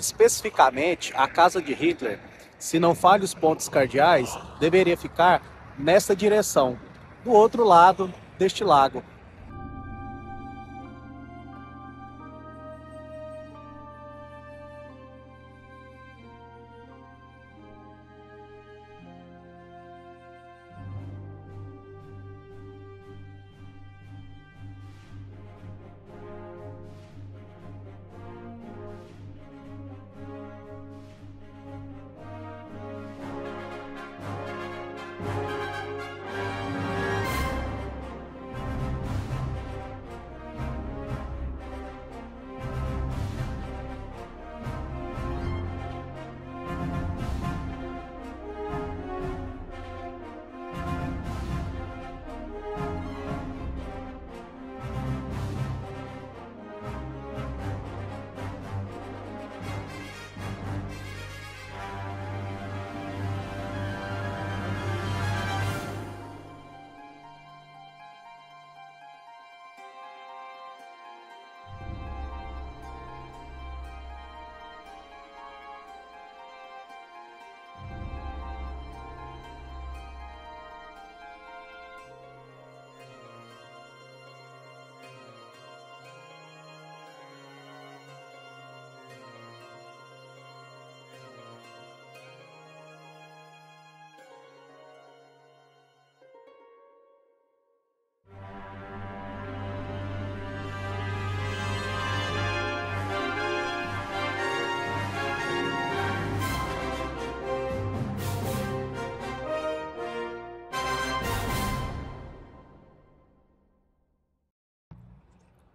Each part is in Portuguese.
Especificamente, a casa de Hitler, se não falha os pontos cardeais, deveria ficar nessa direção, do outro lado deste lago.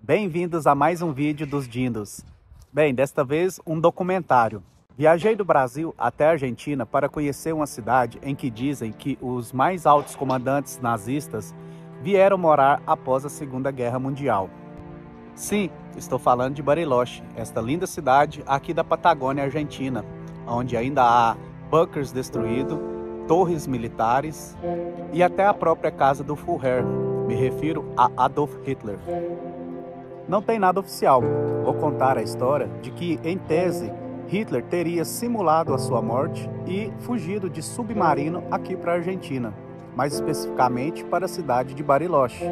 Bem-vindos a mais um vídeo dos Dindos. Bem, desta vez um documentário. Viajei do Brasil até a Argentina para conhecer uma cidade em que dizem que os mais altos comandantes nazistas vieram morar após a Segunda Guerra Mundial. Sim, estou falando de Bariloche, esta linda cidade aqui da Patagônia Argentina, onde ainda há bunkers destruídos, torres militares e até a própria casa do Führer, me refiro a Adolf Hitler. Não tem nada oficial. Vou contar a história de que, em tese, Hitler teria simulado a sua morte e fugido de submarino aqui para a Argentina, mais especificamente para a cidade de Bariloche.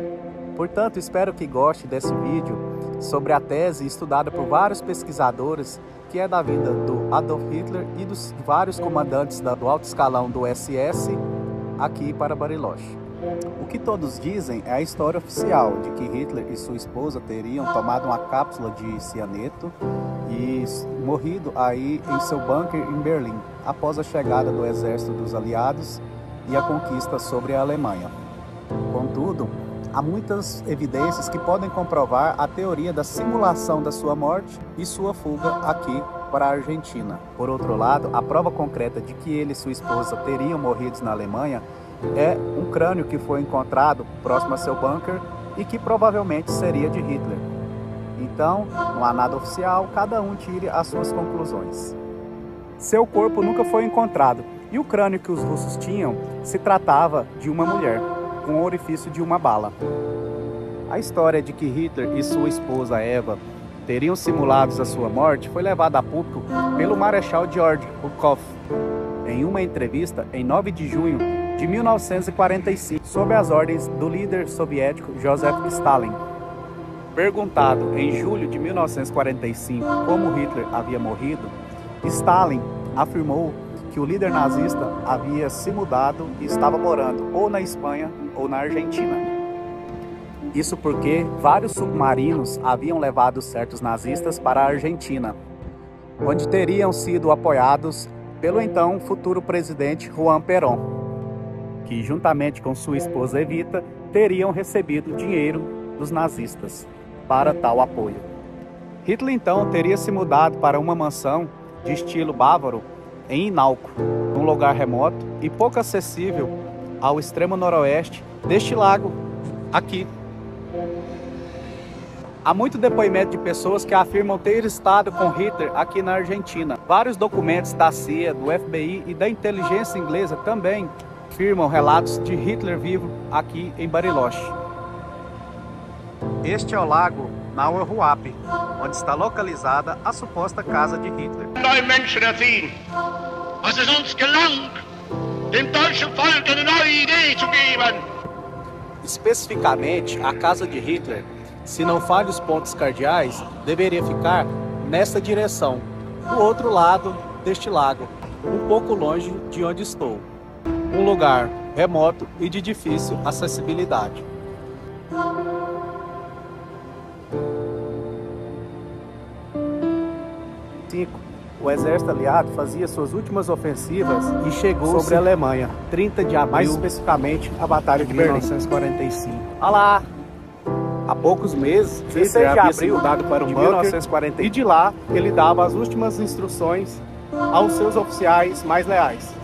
Portanto, espero que goste desse vídeo sobre a tese estudada por vários pesquisadores, que é da vida do Adolf Hitler e dos vários comandantes do alto escalão do SS aqui para Bariloche. O que todos dizem é a história oficial de que Hitler e sua esposa teriam tomado uma cápsula de cianeto e morrido aí em seu bunker em Berlim, após a chegada do exército dos aliados e a conquista sobre a Alemanha. Contudo, há muitas evidências que podem comprovar a teoria da simulação da sua morte e sua fuga aqui para a Argentina. Por outro lado, a prova concreta de que ele e sua esposa teriam morrido na Alemanha é um crânio que foi encontrado próximo a seu bunker e que provavelmente seria de Hitler. Então, não há nada oficial, cada um tire as suas conclusões. Seu corpo nunca foi encontrado e o crânio que os russos tinham se tratava de uma mulher, com o orifício de uma bala. A história de que Hitler e sua esposa Eva teriam simulado a sua morte foi levada a público pelo Marechal George Zhukov em uma entrevista em 9 de junho de 1945, sob as ordens do líder soviético Joseph Stalin. Perguntado em julho de 1945 como Hitler havia morrido, Stalin afirmou que o líder nazista havia se mudado e estava morando ou na Espanha ou na Argentina. Isso porque vários submarinos haviam levado certos nazistas para a Argentina, onde teriam sido apoiados pelo então futuro presidente Juan Perón, que juntamente com sua esposa Evita teriam recebido dinheiro dos nazistas para tal apoio. Hitler então teria se mudado para uma mansão de estilo bávaro em Inalco, um lugar remoto e pouco acessível ao extremo noroeste deste lago aqui. Há muito depoimento de pessoas que afirmam ter estado com Hitler aqui na Argentina. Vários documentos da CIA, do FBI e da inteligência inglesa também afirmam relatos de Hitler vivo aqui em Bariloche. Este é o lago Nahuelhuapi, onde está localizada a suposta casa de Hitler. Neue Menschen erziehen. Was es uns gelang, dem deutschen Volk eine neue Idee zu geben. Especificamente, a casa de Hitler, se não falha os pontos cardeais, deveria ficar nessa direção, do outro lado deste lago, um pouco longe de onde estou. Um lugar remoto e de difícil acessibilidade. O exército aliado fazia suas últimas ofensivas e chegou sobre a Alemanha, 30 de abril, mais especificamente a Batalha de 1945. Olha lá! Há poucos meses, 16 de abril, dado para o bunker, 1940, e de lá ele dava as últimas instruções aos seus oficiais mais leais.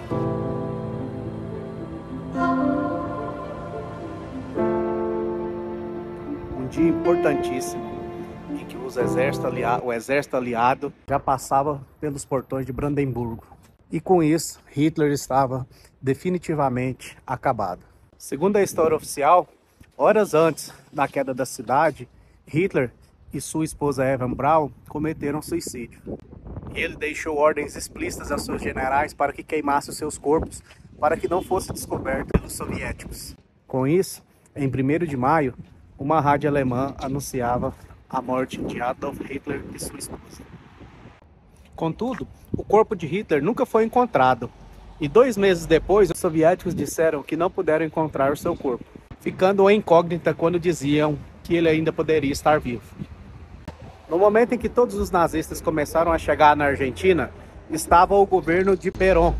Um dia importantíssimo em que o exército aliado já passava pelos portões de Brandemburgo. E com isso, Hitler estava definitivamente acabado. Segundo a história oficial, horas antes da queda da cidade, Hitler e sua esposa Eva Braun cometeram suicídio. Ele deixou ordens explícitas aos seus generais para que queimassem os seus corpos, para que não fosse descoberto pelos soviéticos. Com isso, em 1º de maio, uma rádio alemã anunciava a morte de Adolf Hitler e sua esposa. Contudo, o corpo de Hitler nunca foi encontrado, e 2 meses depois, os soviéticos disseram que não puderam encontrar o seu corpo, ficando uma incógnita quando diziam que ele ainda poderia estar vivo. No momento em que todos os nazistas começaram a chegar na Argentina, estava o governo de Perón,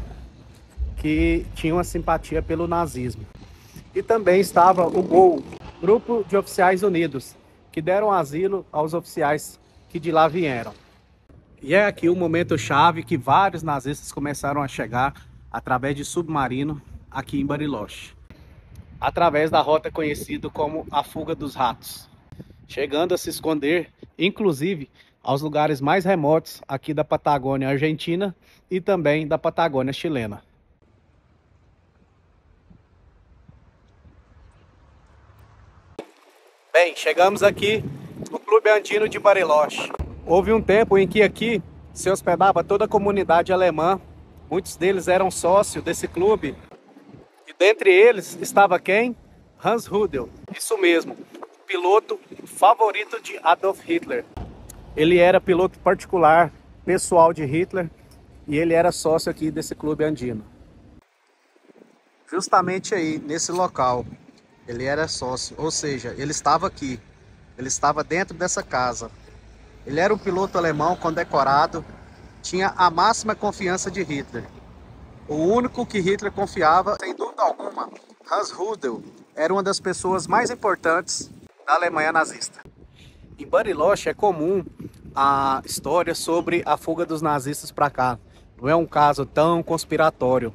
que tinha uma simpatia pelo nazismo. E também estava o GOU, Grupo de Oficiais Unidos, que deram asilo aos oficiais que de lá vieram. E é aqui o momento chave que vários nazistas começaram a chegar através de submarino aqui em Bariloche, através da rota conhecida como a Fuga dos Ratos, chegando a se esconder, inclusive, aos lugares mais remotos aqui da Patagônia Argentina e também da Patagônia chilena. Bem, chegamos aqui no Clube Andino de Bariloche. Houve um tempo em que aqui se hospedava toda a comunidade alemã. Muitos deles eram sócios desse clube. E dentre eles estava quem? Hans Rudel. Isso mesmo, o piloto favorito de Adolf Hitler. Ele era piloto particular, pessoal de Hitler, e ele era sócio aqui desse Clube Andino. Justamente aí, nesse local, ele era sócio, ou seja, ele estava aqui. Ele estava dentro dessa casa. Ele era um piloto alemão condecorado, tinha a máxima confiança de Hitler. O único que Hitler confiava, sem dúvida alguma, Hans Rudel, era uma das pessoas mais importantes da Alemanha nazista. Em Bariloche é comum a história sobre a fuga dos nazistas para cá. Não é um caso tão conspiratório,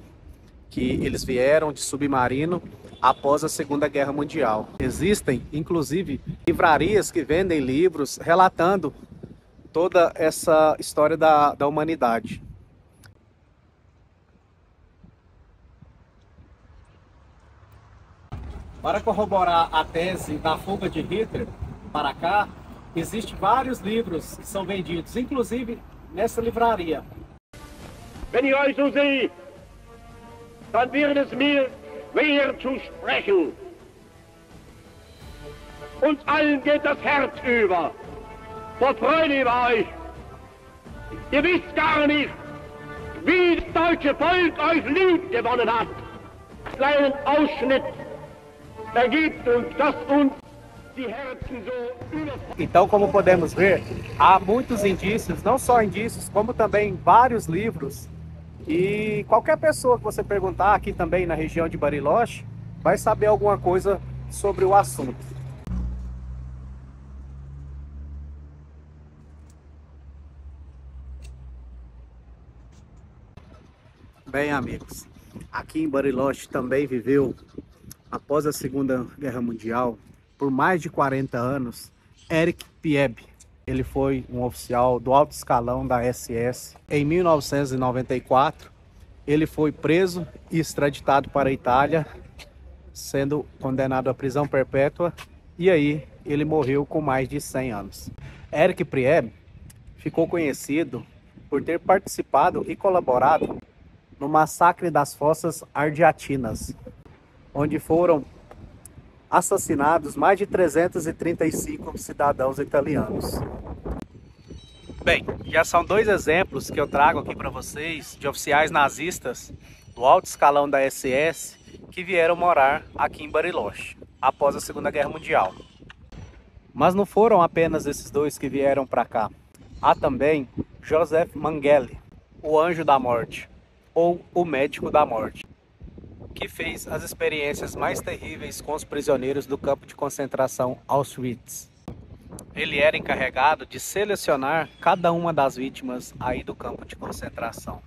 que eles vieram de submarino após a Segunda Guerra Mundial. Existem, inclusive, livrarias que vendem livros relatando toda essa história da humanidade. Para corroborar a tese da fuga de Hitler para cá, existem vários livros que são vendidos, inclusive nessa livraria. Wenn ich euch so sehe, dann wird es mir schwer zu sprechen. Uns allen geht das Herz über. Vor Freude über euch. Ihr wisst gar nicht, wie das deutsche Volk euch lieb gewonnen hat. Einen kleinen Ausschnitt ergibt uns, dass uns die Herzen so überfordern. Então, como podemos ver, há muitos indícios, não só indícios, como também vários livros. E qualquer pessoa que você perguntar aqui também na região de Bariloche vai saber alguma coisa sobre o assunto. Bem, amigos, aqui em Bariloche também viveu, após a Segunda Guerra Mundial, por mais de 40 anos, Erich Pieb. Ele foi um oficial do alto escalão da SS. Em 1994, ele foi preso e extraditado para a Itália, sendo condenado à prisão perpétua, e aí ele morreu com mais de 100 anos. Eric Priebe ficou conhecido por ter participado e colaborado no massacre das Fossas Ardeatinas, onde foram assassinados mais de 335 cidadãos italianos. Bem, já são dois exemplos que eu trago aqui para vocês de oficiais nazistas do alto escalão da SS que vieram morar aqui em Bariloche após a Segunda Guerra Mundial. Mas não foram apenas esses dois que vieram para cá. Há também Joseph Mengele, o Anjo da Morte, ou o Médico da Morte, que fez as experiências mais terríveis com os prisioneiros do campo de concentração Auschwitz. Ele era encarregado de selecionar cada uma das vítimas aí do campo de concentração.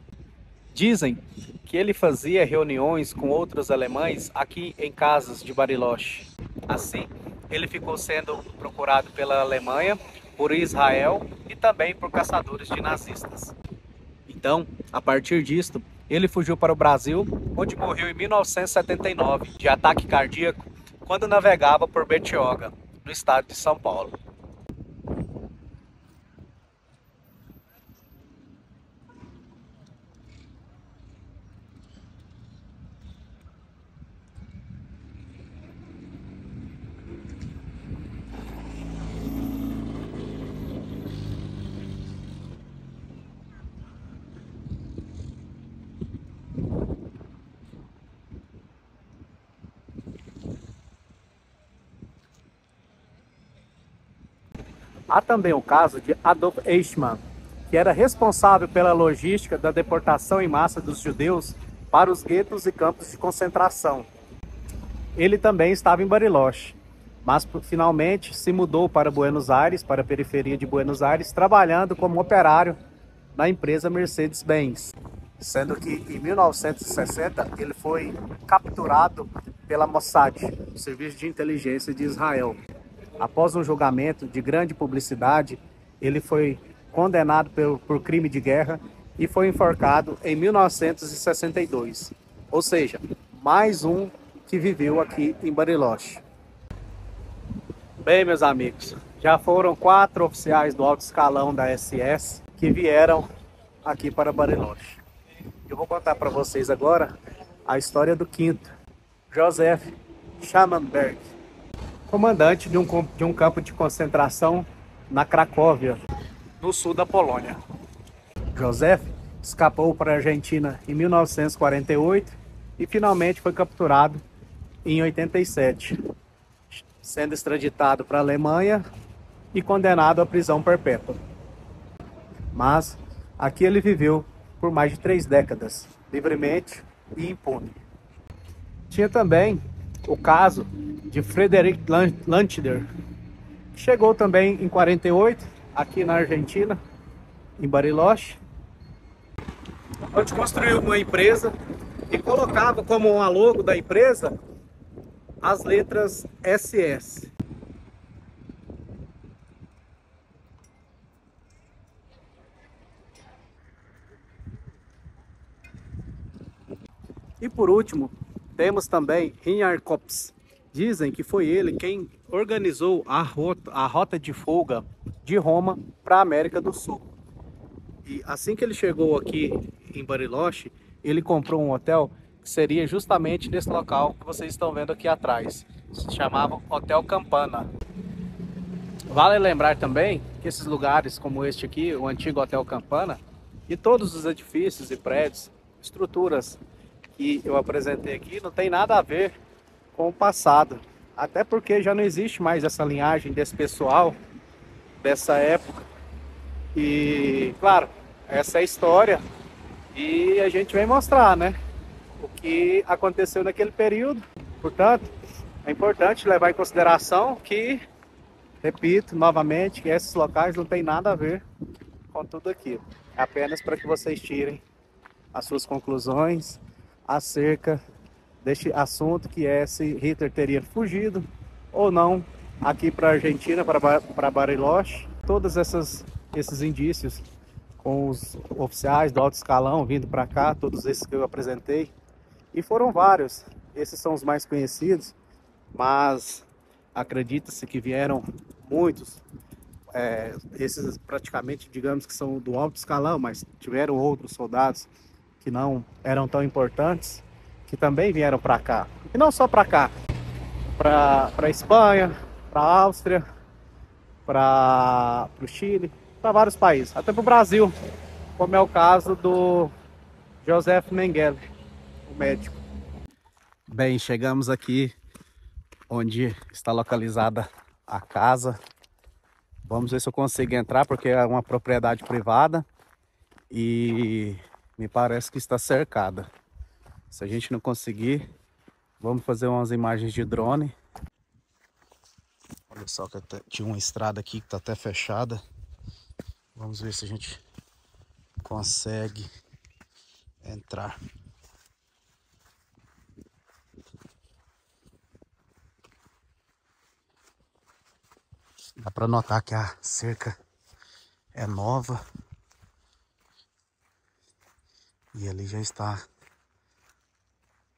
Dizem que ele fazia reuniões com outros alemães aqui em casas de Bariloche. Assim, ele ficou sendo procurado pela Alemanha, por Israel e também por caçadores de nazistas. Então, a partir disto, ele fugiu para o Brasil, onde morreu em 1979 de ataque cardíaco quando navegava por Bertioga, no estado de São Paulo. Há também o caso de Adolf Eichmann, que era responsável pela logística da deportação em massa dos judeus para os guetos e campos de concentração. Ele também estava em Bariloche, mas finalmente se mudou para Buenos Aires, para a periferia de Buenos Aires, trabalhando como operário na empresa Mercedes-Benz. Sendo que em 1960 ele foi capturado pela Mossad, o Serviço de Inteligência de Israel. Após um julgamento de grande publicidade, ele foi condenado por crime de guerra e foi enforcado em 1962. Ou seja, mais um que viveu aqui em Bariloche. Bem, meus amigos, já foram 4 oficiais do alto escalão da SS que vieram aqui para Bariloche. Eu vou contar para vocês agora a história do quinto, Joseph Schammenberg, comandante de um campo de concentração na Cracóvia, no sul da Polônia. Joseph escapou para a Argentina em 1948 e finalmente foi capturado em 87, sendo extraditado para a Alemanha e condenado à prisão perpétua. Mas aqui ele viveu por mais de 3 décadas, livremente e impune. Tinha também o caso de Frederick Lantider, que chegou também em 48, aqui na Argentina, em Bariloche, onde construiu uma empresa e colocava como uma logo da empresa as letras SS. E por último, temos também Reinhard Kops. Dizem que foi ele quem organizou a rota de fuga de Roma para a América do Sul. E assim que ele chegou aqui em Bariloche, ele comprou um hotel que seria justamente nesse local que vocês estão vendo aqui atrás. Se chamava Hotel Campana. Vale lembrar também que esses lugares como este aqui, o antigo Hotel Campana, e todos os edifícios e prédios, estruturas que eu apresentei aqui, não tem nada a ver com o passado. Até porque já não existe mais essa linhagem desse pessoal, dessa época. E, claro, essa é a história. E a gente vem mostrar, né, o que aconteceu naquele período. Portanto, é importante levar em consideração que, repito novamente, que esses locais não tem nada a ver com tudo aquilo. É apenas para que vocês tirem as suas conclusões acerca deste assunto, que é se Hitler teria fugido ou não aqui para a Argentina, para Bariloche. Todos esses indícios com os oficiais do alto escalão vindo para cá, todos esses que eu apresentei, e foram vários. Esses são os mais conhecidos, mas acredita-se que vieram muitos esses praticamente, digamos que são do alto escalão, mas tiveram outros soldados que não eram tão importantes, que também vieram para cá. E não só para cá, para Espanha, para Áustria, para o Chile, para vários países, até para o Brasil, como é o caso do Joseph Mengele, o médico. Bem, chegamos aqui onde está localizada a casa. Vamos ver se eu consigo entrar, porque é uma propriedade privada e me parece que está cercada. Se a gente não conseguir, vamos fazer umas imagens de drone. Olha só que tinha uma estrada aqui que está até fechada. Vamos ver se a gente consegue entrar. Dá para notar que a cerca é nova. E ali já está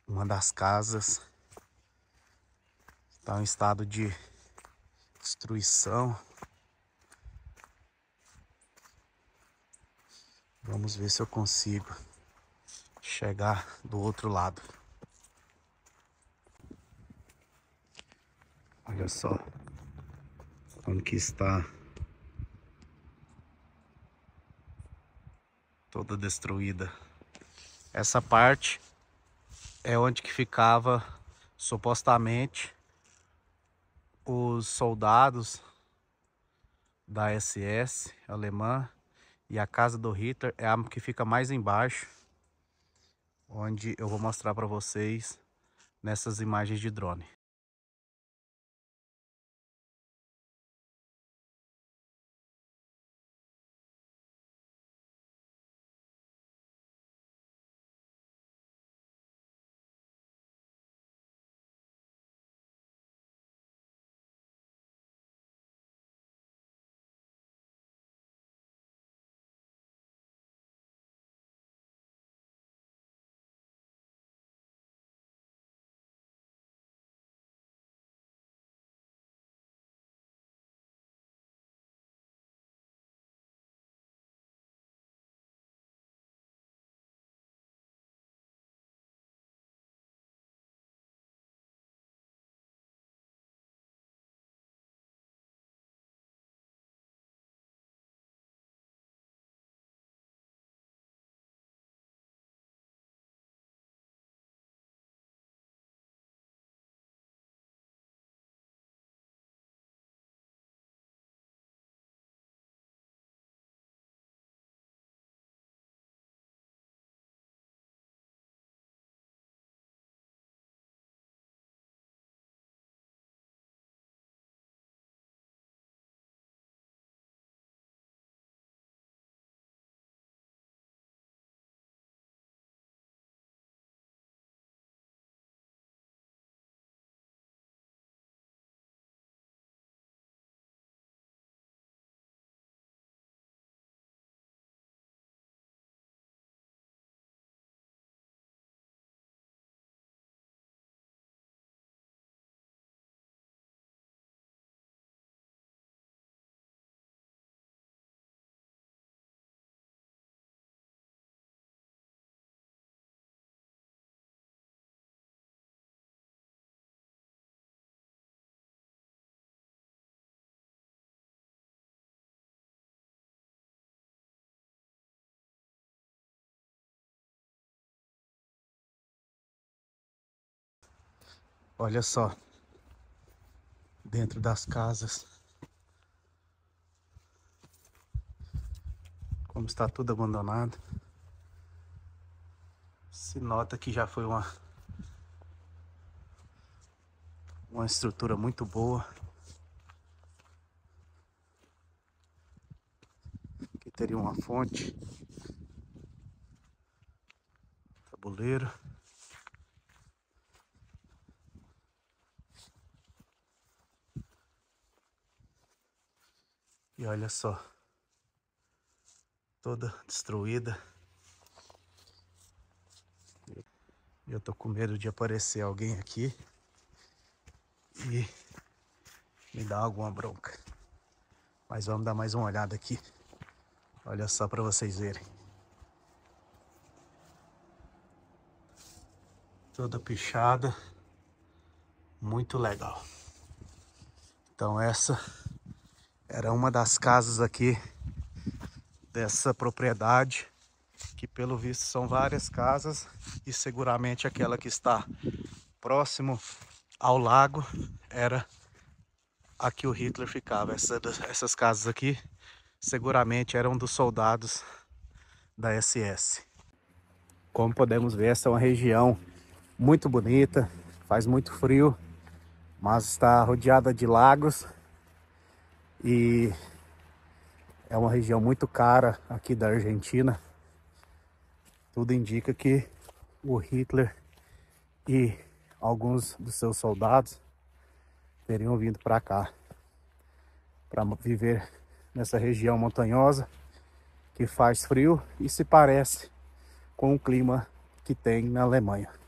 uma das casas. Está em estado de destruição. Vamos ver se eu consigo chegar do outro lado. Olha só como que está toda destruída. Essa parte é onde que ficava supostamente os soldados da SS alemã, e a casa do Hitler é a que fica mais embaixo, onde eu vou mostrar para vocês nessas imagens de drone. Olha só, dentro das casas, como está tudo abandonado. Se nota que já foi uma estrutura muito boa. Aqui teria uma fonte, tabuleiro. E olha só, toda destruída. Eu tô com medo de aparecer alguém aqui e me dar alguma bronca. Mas vamos dar mais uma olhada aqui. Olha só para vocês verem. Toda pichada. Muito legal. Então essa era uma das casas aqui dessa propriedade, que pelo visto são várias casas, e seguramente aquela que está próximo ao lago era a que o Hitler ficava. Essas casas aqui seguramente eram dos soldados da SS. Como podemos ver, essa é uma região muito bonita, faz muito frio, mas está rodeada de lagos e é uma região muito cara aqui da Argentina. Tudo indica que o Hitler e alguns dos seus soldados teriam vindo para cá para viver nessa região montanhosa que faz frio e se parece com o clima que tem na Alemanha.